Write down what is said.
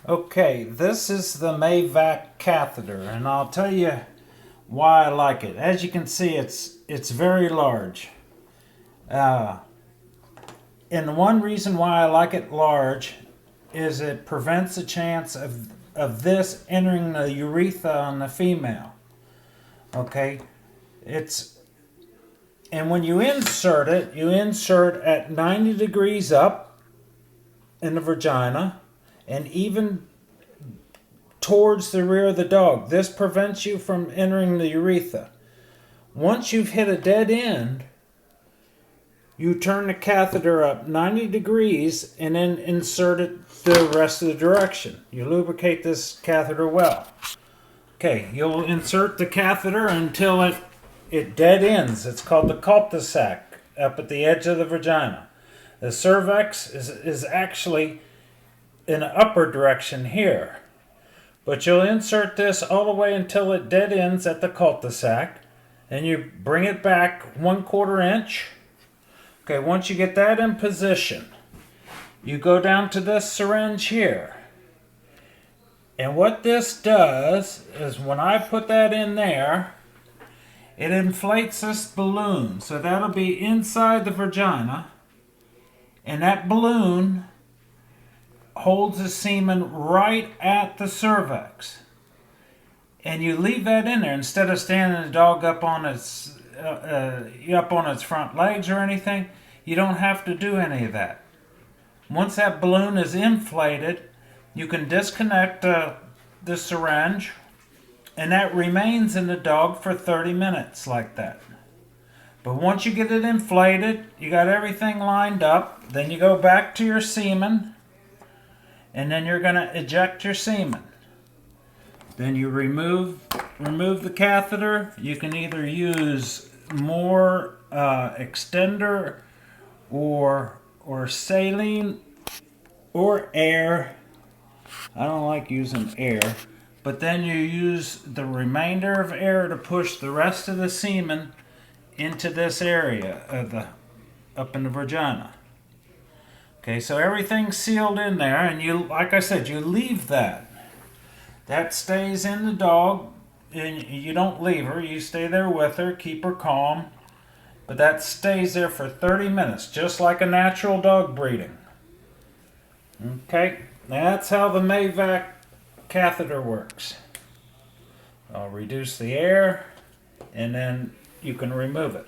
Okay, this is the Mavic Catheter, and I'll tell you why I like it. As you can see, it's very large. And one reason why I like it large is it prevents a chance of this entering the urethra on the female. Okay, and when you insert it, you insert at 90 degrees up in the vagina and even towards the rear of the dog. This prevents you from entering the urethra. Once you've hit a dead end, you turn the catheter up 90 degrees and then insert it the rest of the direction. You lubricate this catheter well. Okay, you'll insert the catheter until it dead ends. It's called the cul-de-sac up at the edge of the vagina. The cervix is actually in the upper direction here. But you'll insert this all the way until it dead ends at the cul-de-sac, and you bring it back 1/4 inch. Okay, once you get that in position, you go down to this syringe here. And what this does is when I put that in there, it inflates this balloon. So that'll be inside the vagina, and that balloon holds the semen right at the cervix. And you leave that in there instead of standing the dog up on its front legs or anything. You don't have to do any of that. Once that balloon is inflated, you can disconnect the syringe, and that remains in the dog for 30 minutes like that. But once you get it inflated, you got everything lined up, then you go back to your semen, and then you're going to eject your semen. Then you remove the catheter. You can either use more extender or saline or air. I don't like using air, but then you use the remainder of air to push the rest of the semen into this area of up in the vagina. Okay, so everything's sealed in there, and you, like I said, you leave that. That stays in the dog, and you don't leave her. You stay there with her, keep her calm, but that stays there for 30 minutes, just like a natural dog breeding. Okay, that's how the Mavic catheter works. I'll reduce the air, and then you can remove it.